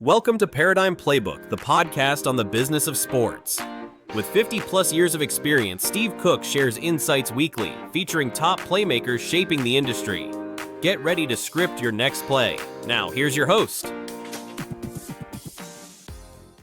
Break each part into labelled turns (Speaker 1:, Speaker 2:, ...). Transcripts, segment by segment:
Speaker 1: Welcome to Paradigm Playbook, the podcast on the business of sports. With 50 plus years of experience, Steve Cook shares insights weekly, featuring top playmakers shaping the industry. Get ready to script your next play. Now, here's your host.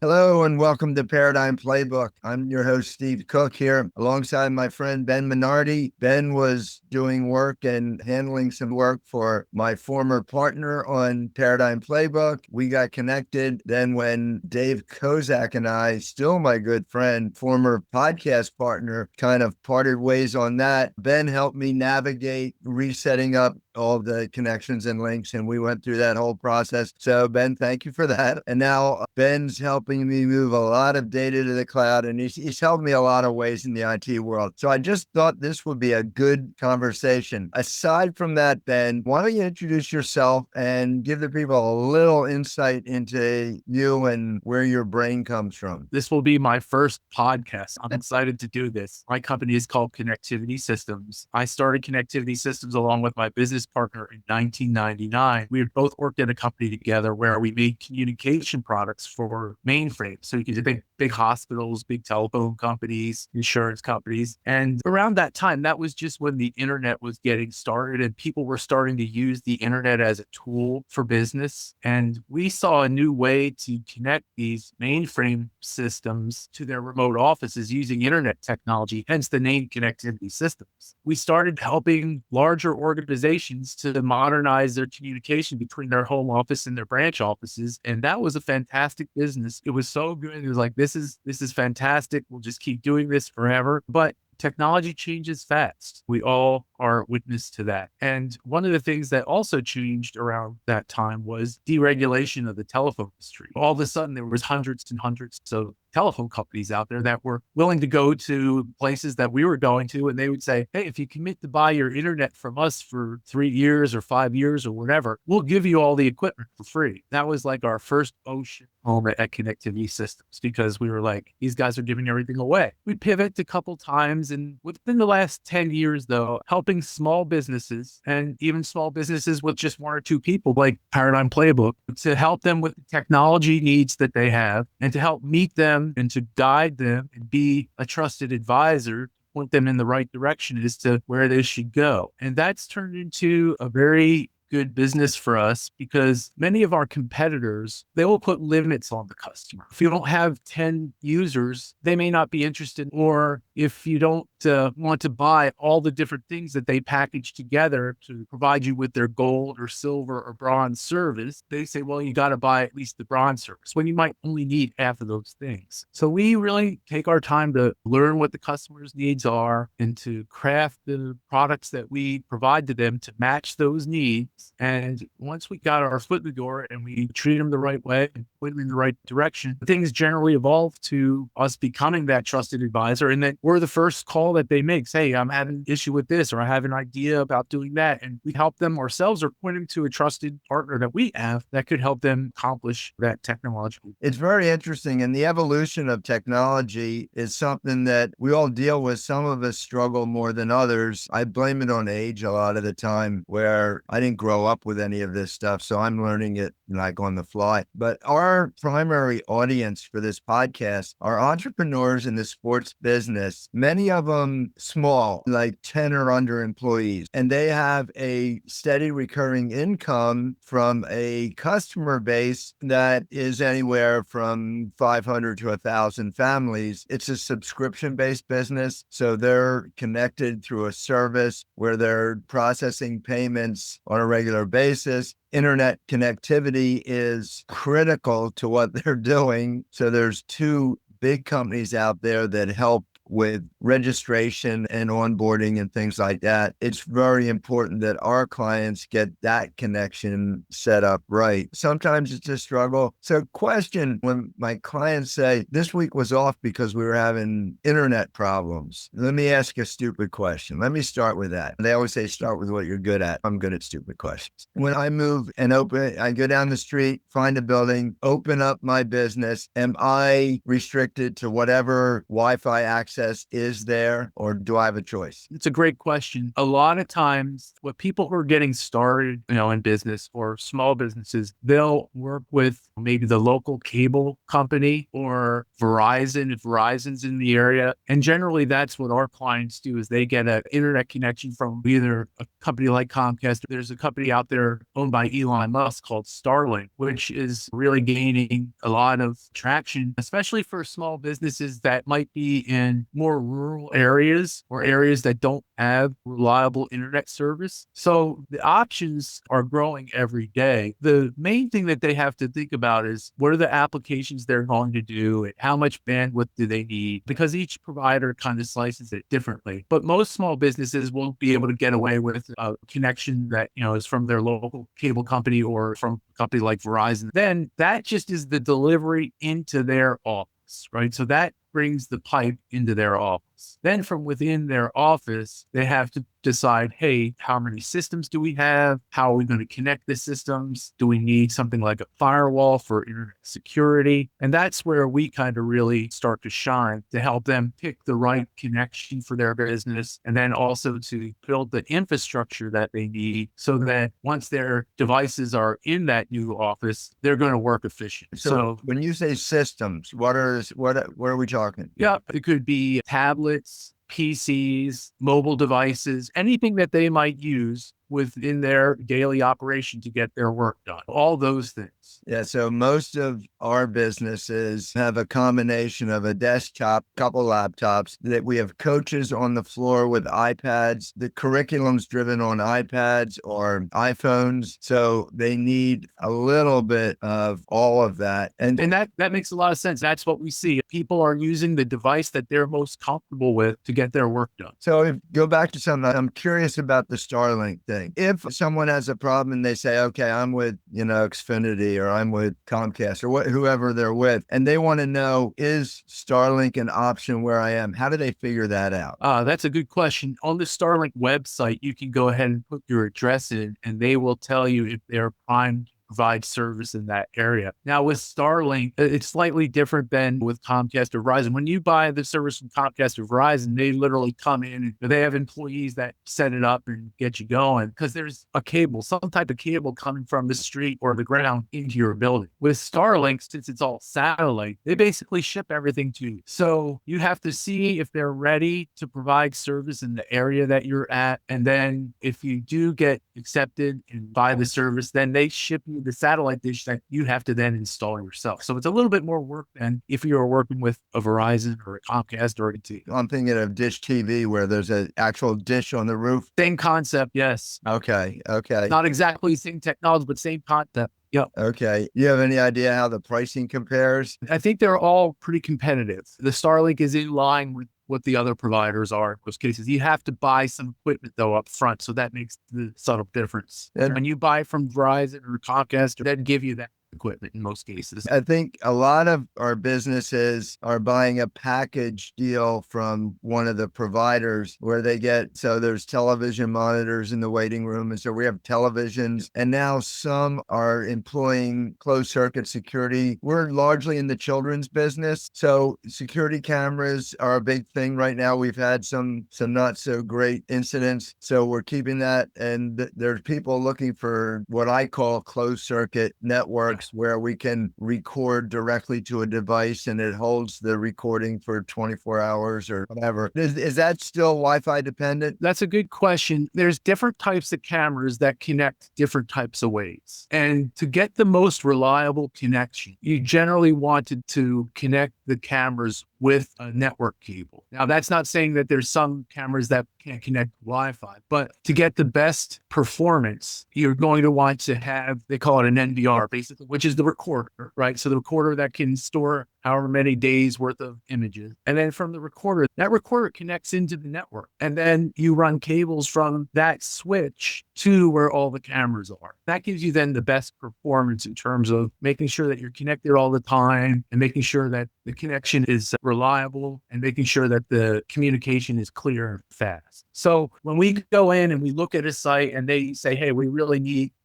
Speaker 2: Hello and welcome to Paradigm Playbook. I'm your host, Steve Cook, here alongside my friend Ben Minardi. Ben was doing work and handling some work for my former partner on Paradigm Playbook. We got connected. Then when Dave Kozak and I, still my good friend, former podcast partner, kind of parted ways on that, Ben helped me navigate resetting up all the connections and links, and we went through that whole process. So Ben, thank you for that. And now Ben's helping me move a lot of data to the cloud, and he's helped me a lot of ways in the IT world. So I just thought this would be a good conversation. Aside from that, Ben, why don't you introduce yourself and give the people a little insight into you and where your brain comes from?
Speaker 3: This will be my first podcast. I'm excited to do this. My company is called Connectivity Systems. I started Connectivity Systems along with my business partner in 1999. We had both worked at a company together where we made communication products for mainframes. So you could think big hospitals, big telephone companies, insurance companies. And around that time, that was just when the internet was getting started and people were starting to use the internet as a tool for business. And we saw a new way to connect these mainframe systems to their remote offices using internet technology, hence the name Connectivity Systems. We started helping larger organizations to modernize their communication between their home office and their branch offices. And that was a fantastic business. It was so good. It was like, this is fantastic. We'll just keep doing this forever. But technology changes fast. We all are witness to that. And one of the things that also changed around that time was deregulation of the telephone industry. All of a sudden, there was hundreds and hundreds of telephone companies out there that were willing to go to places that we were going to, and they would say, hey, if you commit to buy your internet from us for 3 years or 5 years or whatever, we'll give you all the equipment for free. That was like our first ocean moment at Connectivity Systems, because we were like, these guys are giving everything away. We pivoted a couple times, and within the last 10 years, though, helping small businesses and even small businesses with just 1 or 2 people, like Paradigm Playbook, to help them with the technology needs that they have and to help meet them and to guide them and be a trusted advisor, point them in the right direction as to where they should go. And that's turned into a very good business for us, because many of our competitors, they will put limits on the customer. If you don't have 10 users, they may not be interested. Or if you don't want to buy all the different things that they package together to provide you with their gold or silver or bronze service, they say, well, you got to buy at least the bronze service, when you might only need half of those things. So we really take our time to learn what the customer's needs are and to craft the products that we provide to them to match those needs. And once we got our foot in the door and we treat them the right way and point them in the right direction, things generally evolve to us becoming that trusted advisor. And then we're the first call that they make. Say, I'm having an issue with this, or I have an idea about doing that. And we help them ourselves or point them to a trusted partner that we have that could help them accomplish that technology.
Speaker 2: It's very interesting. And the evolution of technology is something that we all deal with. Some of us struggle more than others. I blame it on age a lot of the time, where I didn't grow up with any of this stuff. So I'm learning it like on the fly. But our primary audience for this podcast are entrepreneurs in the sports business, many of them small, like 10 or under employees. And they have a steady recurring income from a customer base that is anywhere from 500 to 1,000 families. It's a subscription-based business. So they're connected through a service where they're processing payments on a regular basis. Internet connectivity is critical to what they're doing. So there's 2 big companies out there that help with registration and onboarding and things like that. It's very important that our clients get that connection set up right. Sometimes it's a struggle. So question, when my clients say, this week was off because we were having internet problems, let me ask a stupid question. Let me start with that. They always say, start with what you're good at. I'm good at stupid questions. When I move and I go down the street, find a building, open up my business, am I restricted to whatever Wi-Fi access access is there, or do I have a choice?
Speaker 3: It's a great question. A lot of times, what people who are getting started, in business or small businesses, they'll work with maybe the local cable company or Verizon, if Verizon's in the area. And generally, that's what our clients do is they get an internet connection from either a company like Comcast. There's a company out there owned by Elon Musk called Starlink, which is really gaining a lot of traction, especially for small businesses that might be in more rural areas or areas that don't have reliable internet service. So the options are growing every day. The main thing that they have to think about is what are the applications they're going to do and how much bandwidth do they need? Because each provider kind of slices it differently. But most small businesses won't be able to get away with a connection that, is from their local cable company or from a company like Verizon. Then that just is the delivery into their office, right? So that brings the pipe into their office. Then from within their office, they have to decide, hey, how many systems do we have? How are we going to connect the systems? Do we need something like a firewall for internet security? And that's where we kind of really start to shine to help them pick the right connection for their business. And then also to build the infrastructure that they need so that once their devices are in that new office, they're going to work efficient.
Speaker 2: So when you say systems, what are we talking?
Speaker 3: Yeah, it could be tablets, PCs, mobile devices, anything that they might use within their daily operation to get their work done. All those things.
Speaker 2: Yeah. So most of our businesses have a combination of a desktop, couple laptops, that we have coaches on the floor with iPads. The curriculum's driven on iPads or iPhones. So they need a little bit of all of that.
Speaker 3: And that makes a lot of sense. That's what we see. People are using the device that they're most comfortable with to get their work done.
Speaker 2: So go back to something. I'm curious about the Starlink thing. If someone has a problem and they say, okay, I'm with, Xfinity or I'm with Comcast or whoever they're with, and they want to know, is Starlink an option where I am? How do they figure that out?
Speaker 3: That's a good question. On the Starlink website, you can go ahead and put your address in and they will tell you if they're primed provide service in that area. Now with Starlink, it's slightly different than with Comcast or Verizon. When you buy the service from Comcast or Verizon, they literally come in and they have employees that set it up and get you going because there's a cable, some type of cable coming from the street or the ground into your building. With Starlink, since it's all satellite, they basically ship everything to you. So you have to see if they're ready to provide service in the area that you're at. And then if you do get accepted and buy the service, then they ship you the satellite dish that you have to then install yourself. So it's a little bit more work than if you were working with a Verizon or a Comcast or a T.
Speaker 2: I'm thinking of Dish TV where there's an actual dish on the roof.
Speaker 3: Same concept, yes.
Speaker 2: Okay.
Speaker 3: Not exactly the same technology, but same concept. Yep.
Speaker 2: Okay. You have any idea how the pricing compares?
Speaker 3: I think they're all pretty competitive. The Starlink is in line with what the other providers are in most cases. You have to buy some equipment though up front. So that makes the subtle difference. And when you buy from Verizon or Comcast, they'd give you that equipment in most cases.
Speaker 2: I think a lot of our businesses are buying a package deal from one of the providers where they get, so there's television monitors in the waiting room. And so we have televisions, and now some are employing closed circuit security. We're largely in the children's business. So security cameras are a big thing right now. We've had some not so great incidents. So we're keeping that. And there's people looking for what I call closed circuit networks, where we can record directly to a device and it holds the recording for 24 hours or whatever. Is that still Wi-Fi dependent?
Speaker 3: That's a good question. There's different types of cameras that connect different types of ways. And to get the most reliable connection, you generally wanted to connect the cameras with a network cable. Now, that's not saying that there's some cameras that can't connect Wi-Fi, but to get the best performance, you're going to want to have, they call it an NVR, basically, which is the recorder, right? So the recorder that can store however many days worth of images. And then from the recorder, that recorder connects into the network. And then you run cables from that switch to where all the cameras are. That gives you then the best performance in terms of making sure that you're connected all the time and making sure that the connection is reliable and making sure that the communication is clear and fast. So when we go in and we look at a site and they say, hey, we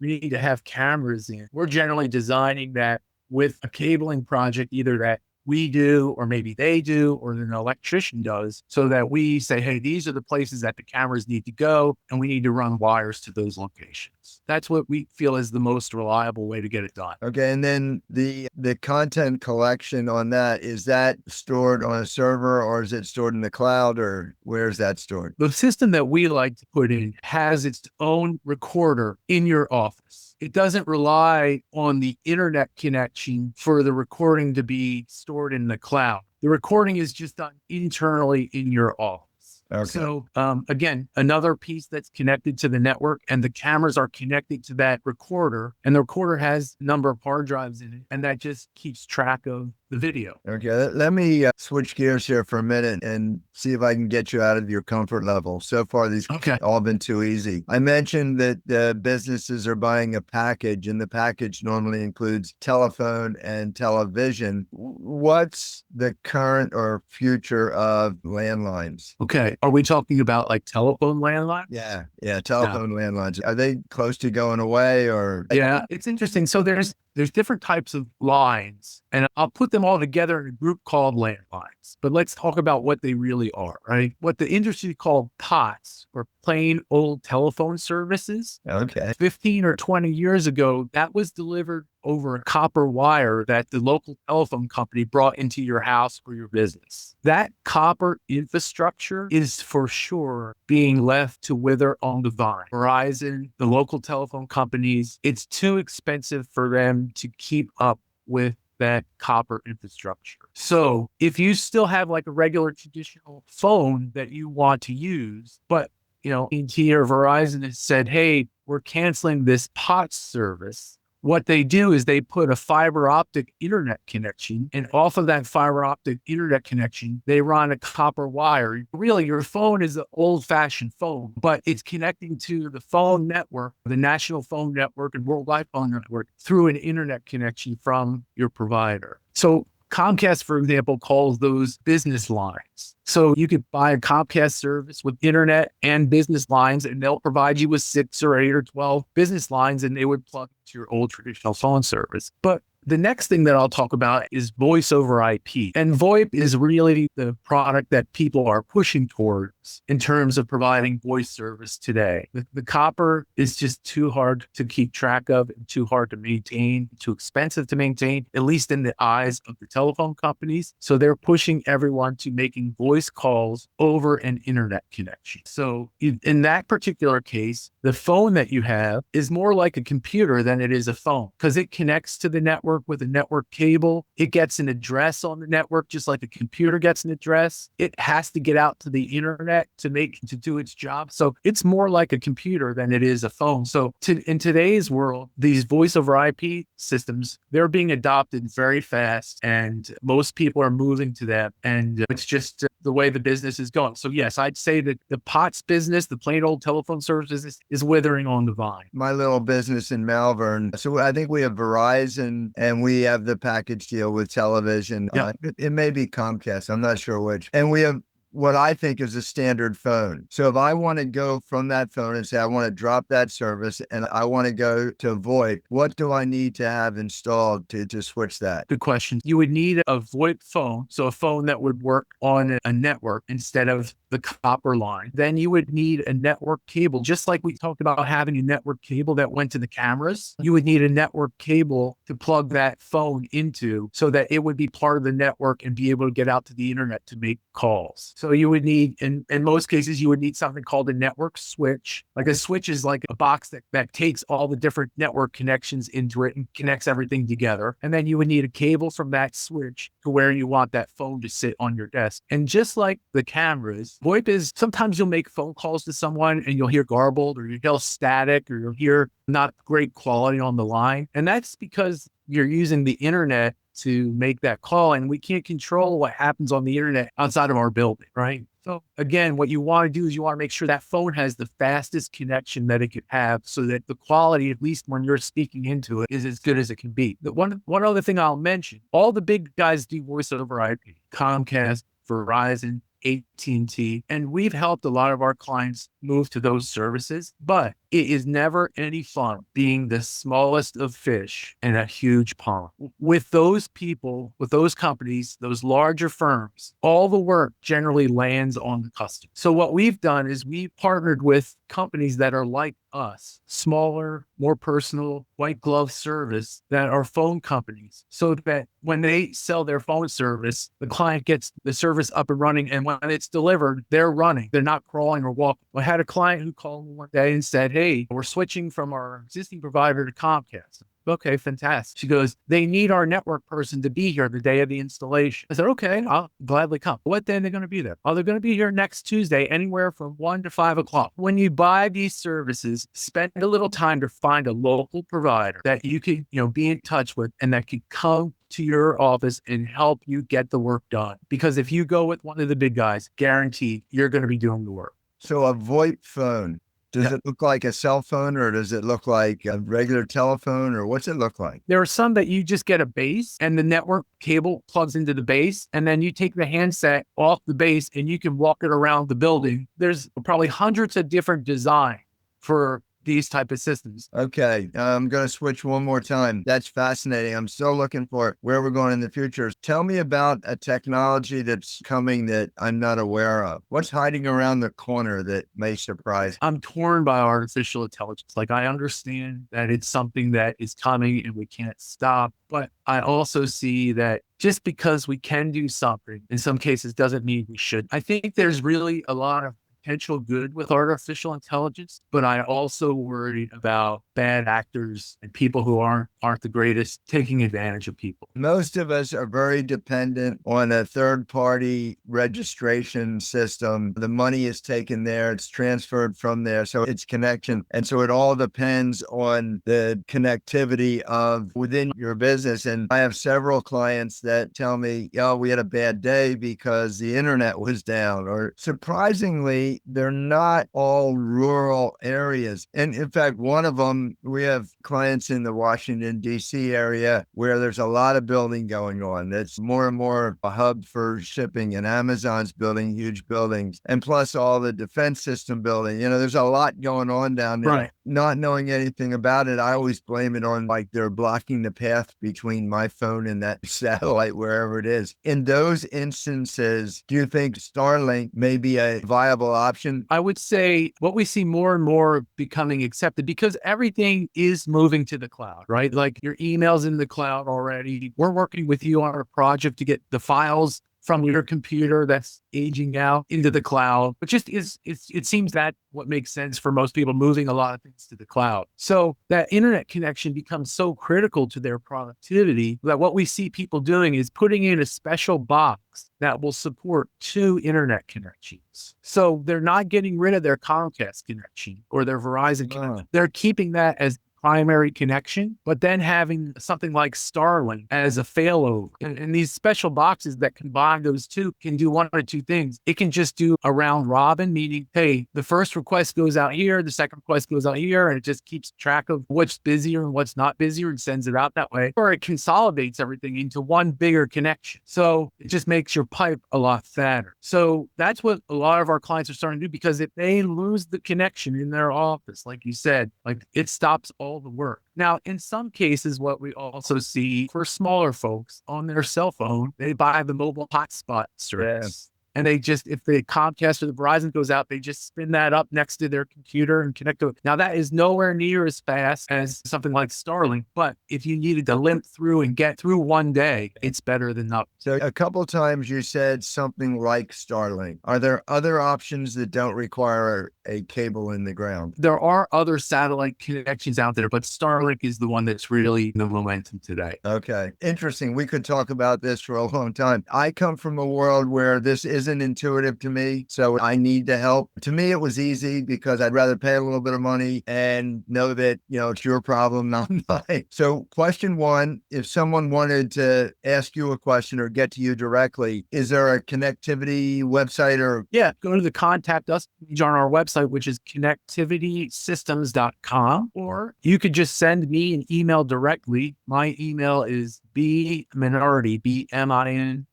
Speaker 3: need to have cameras in, we're generally designing that with a cabling project, either that we do, or maybe they do, or an electrician does, so that we say, hey, these are the places that the cameras need to go, and we need to run wires to those locations. That's what we feel is the most reliable way to get it done.
Speaker 2: Okay, and then the content collection on that, is that stored on a server or is it stored in the cloud, or where is that stored?
Speaker 3: The system that we like to put in has its own recorder in your office. It doesn't rely on the internet connection for the recording to be stored in the cloud. The recording is just done internally in your office.
Speaker 2: Okay.
Speaker 3: So again, another piece that's connected to the network, and the cameras are connected to that recorder, and the recorder has a number of hard drives in it, and that just keeps track of the video.
Speaker 2: Okay, let me switch gears here for a minute and see if I can get you out of your comfort level. So far, these all been too easy. I mentioned that businesses are buying a package, and the package normally includes telephone and television. What's the current or future of landlines?
Speaker 3: Okay, are we talking about like telephone landline?
Speaker 2: Yeah, telephone landlines. Are they close to going away, or?
Speaker 3: Yeah, it's interesting. So there's different types of lines, and I'll put them all together in a group called landlines. But let's talk about what they really are, right? What the industry called POTS, or plain old telephone services.
Speaker 2: Okay.
Speaker 3: 15 or 20 years ago, that was delivered over a copper wire that the local telephone company brought into your house or your business. That copper infrastructure is for sure being left to wither on the vine. Verizon, the local telephone companies, it's too expensive for them to keep up with that copper infrastructure. So if you still have like a regular traditional phone that you want to use, but AT&T or Verizon has said, hey, we're canceling this POTS service. What they do is they put a fiber optic internet connection, and off of that fiber optic internet connection, they run a copper wire. Really, your phone is an old-fashioned phone, but it's connecting to the phone network, the national phone network and worldwide phone network, through an internet connection from your provider. So Comcast, for example, calls those business lines. So you could buy a Comcast service with internet and business lines, and they'll provide you with 6 or 8 or 12 business lines, and they would plug into your old traditional phone service. But the next thing that I'll talk about is voice over IP. And VoIP is really the product that people are pushing towards in terms of providing voice service today. The copper is just too hard to keep track of, and too hard to maintain, too expensive to maintain, at least in the eyes of the telephone companies. So they're pushing everyone to making voice calls over an internet connection. So in that particular case, the phone that you have is more like a computer than it is a phone, because it connects to the network with a network cable. It gets an address on the network, just like a computer gets an address. It has to get out to the internet to do its job. So it's more like a computer than it is a phone. So in today's world, these voice over IP systems, they're being adopted very fast, and most people are moving to them. And it's just the way the business is going. So yes, I'd say that the POTS business, the plain old telephone service business, is withering on the vine.
Speaker 2: My little business in Malvern. So I think we have Verizon, and we have the package deal with television.
Speaker 3: Yeah.
Speaker 2: It may be Comcast. I'm not sure which. And we have what I think is a standard phone. So if I want to go from that phone and say, I want to drop that service and I want to go to VoIP, what do I need to have installed to switch that?
Speaker 3: Good question. You would need a VoIP phone. So a phone that would work on a network instead of the copper line. Then you would need a network cable, just like we talked about having a network cable that went to the cameras. You would need a network cable to plug that phone into so that it would be part of the network and be able to get out to the internet to make calls. So you would need, in most cases, you would need something called a network switch. Like a switch is like a box that takes all the different network connections into it and connects everything together. And then you would need a cable from that switch to where you want that phone to sit on your desk. And just like the cameras, VoIP is sometimes you'll make phone calls to someone and you'll hear garbled, or you'll hear static, or you'll hear not great quality on the line. And that's because you're using the internet to make that call, and we can't control what happens on the internet outside of our building, right? So again, what you want to do is you want to make sure that phone has the fastest connection that it could have, so that the quality, at least when you're speaking into it, is as good as it can be. The one other thing I'll mention, all the big guys do voice over IP: Comcast, Verizon, AT&T, AT&T, and we've helped a lot of our clients move to those services, but it is never any fun being the smallest of fish in a huge pond. With those people, with those companies, those larger firms, all the work generally lands on the customer. So what we've done is we've partnered with companies that are like us, smaller, more personal, white glove service that are phone companies, so that when they sell their phone service, the client gets the service up and running. And when it's delivered, they're running. They're not crawling or walking. I had a client who called me one day and said, "Hey, we're switching from our existing provider to Comcast." Okay, fantastic. She goes, "They need our network person to be here the day of the installation." I said, "Okay, I'll gladly come." What day are they going to be there? Oh, they're going to be here next Tuesday, anywhere from 1 to 5 o'clock. When you buy these services, spend a little time to find a local provider that you can, be in touch with and that can come to your office and help you get the work done. Because if you go with one of the big guys, guaranteed you're going to be doing the work.
Speaker 2: So a VoIP phone, does it look like a cell phone, or does it look like a regular telephone, or what's it look like?
Speaker 3: There are some that you just get a base and the network cable plugs into the base, and then you take the handset off the base and you can walk it around the building. There's probably hundreds of different designs for these type of systems.
Speaker 2: Okay, I'm going to switch one more time. That's fascinating. I'm still looking for where we're going in the future. Tell me about a technology that's coming that I'm not aware of. What's hiding around the corner that may surprise?
Speaker 3: I'm torn by artificial intelligence. Like, I understand that it's something that is coming and we can't stop, but I also see that just because we can do something in some cases doesn't mean we should. I think there's really a lot of potential good with artificial intelligence, but I also worry about bad actors and people who aren't the greatest taking advantage of people.
Speaker 2: Most of us are very dependent on a third-party registration system. The money is taken there, it's transferred from there, so it's connection. And so it all depends on the connectivity of within your business. And I have several clients that tell me, we had a bad day because the internet was down, or surprisingly, they're not all rural areas. And in fact, one of them, we have clients in the Washington, D.C. area where there's a lot of building going on. That's more and more a hub for shipping, and Amazon's building huge buildings. And plus all the defense system building. There's a lot going on down there.
Speaker 3: Right.
Speaker 2: Not knowing anything about it, I always blame it on like they're blocking the path between my phone and that satellite, wherever it is. In those instances, do you think Starlink may be a viable option?
Speaker 3: I would say what we see more and more becoming accepted, because everything is moving to the cloud, right? Like your email's in the cloud already. We're working with you on a project to get the files from your computer that's aging out into the cloud. But just it seems that what makes sense for most people, moving a lot of things to the cloud. So that internet connection becomes so critical to their productivity that what we see people doing is putting in a special box that will support 2 internet connections. So they're not getting rid of their Comcast connection or their Verizon connection. They're keeping that as primary connection, but then having something like Starlink as a failover. And these special boxes that combine those two can do one or two things. It can just do a round robin, meaning, hey, the first request goes out here, the second request goes out here, and it just keeps track of what's busier and what's not busier and sends it out that way. Or it consolidates everything into one bigger connection. So it just makes your pipe a lot fatter. So that's what a lot of our clients are starting to do, because if they lose the connection in their office, like you said, like it stops all the work. Now, in some cases, what we also see for smaller folks on their cell phone, they buy the mobile hotspot service. And they just, if the Comcast or the Verizon goes out, they just spin that up next to their computer and connect to it. Now, that is nowhere near as fast as something like Starlink, but if you needed to limp through and get through one day, it's better than nothing.
Speaker 2: So a couple of times you said something like Starlink. Are there other options that don't require a cable in the ground?
Speaker 3: There are other satellite connections out there, but Starlink is the one that's really the momentum today.
Speaker 2: Okay. Interesting. We could talk about this for a long time. I come from a world where this isn't intuitive to me, so I need the help. To me, it was easy because I'd rather pay a little bit of money and know that, it's your problem, not mine. So question one, if someone wanted to ask you a question or get to you directly, is there a connectivity website or?
Speaker 3: Yeah, go to the contact us page on our website, which is connectivitysystems.com, or you could just send me an email directly. My email is bminardi, BMINARDI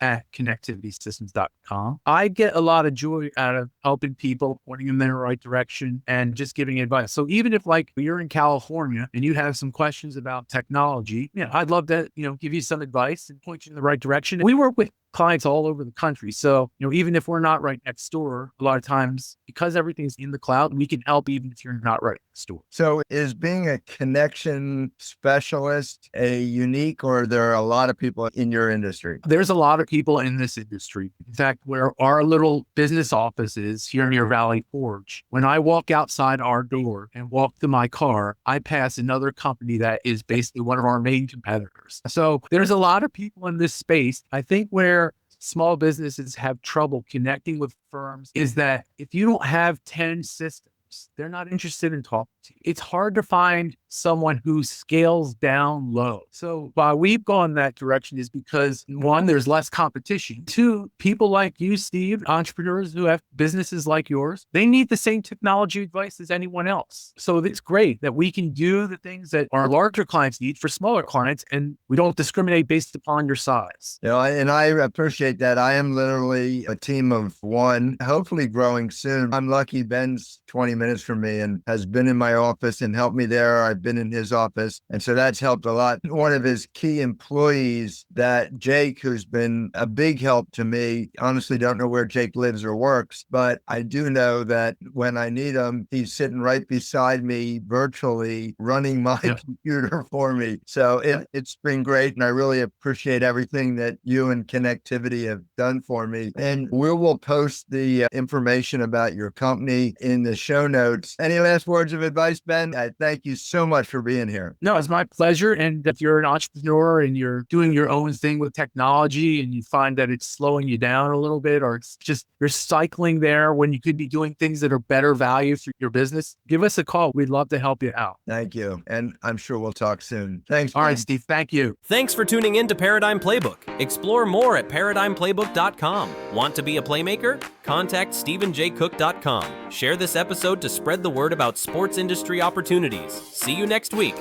Speaker 3: steve@connectivitysystems.com. I get a lot of joy out of helping people, pointing them in the right direction, and just giving advice. So even if like you're in California and you have some questions about technology, I'd love to, give you some advice and point you in the right direction. We work with clients all over the country. So, even if we're not right next door, a lot of times because everything's in the cloud, we can help even if you're not right next door.
Speaker 2: So is being a connection specialist a unique, or there are a lot of people in your industry?
Speaker 3: There's a lot of people in this industry. In fact, where our little business office is here near Valley Forge, when I walk outside our door and walk to my car, I pass another company that is basically one of our main competitors. So there's a lot of people in this space. I think where small businesses have trouble connecting with firms is that if you don't have 10 systems, they're not interested in talking to you. It's hard to find someone who scales down low. So why we've gone that direction is because, one, there's less competition. Two, people like you, Steve, entrepreneurs who have businesses like yours, they need the same technology advice as anyone else. So it's great that we can do the things that our larger clients need for smaller clients, and we don't discriminate based upon your size.
Speaker 2: And I appreciate that. I am literally a team of one, hopefully growing soon. I'm lucky Ben's 20 minutes from me and has been in my office and helped me there. I've been in his office. And so that's helped a lot. One of his key employees, that Jake, who's been a big help to me, honestly don't know where Jake lives or works, but I do know that when I need him, he's sitting right beside me virtually running my computer for me. So it's been great. And I really appreciate everything that you and Connectivity have done for me. And we will post the information about your company in the show notes. Any last words of advice, Ben? I thank you so much for being here.
Speaker 3: No, it's my pleasure. And if you're an entrepreneur and you're doing your own thing with technology and you find that it's slowing you down a little bit, or it's just you're cycling there when you could be doing things that are better value for your business, give us a call. We'd love to help you out.
Speaker 2: Thank you. And I'm sure we'll talk soon. Thanks.
Speaker 3: All right, Steve. Thank you.
Speaker 1: Thanks for tuning in to Paradigm Playbook. Explore more at paradigmplaybook.com. Want to be a playmaker? Contact stephenjcook.com. Share this episode to spread the word about sports industry opportunities. See you next week.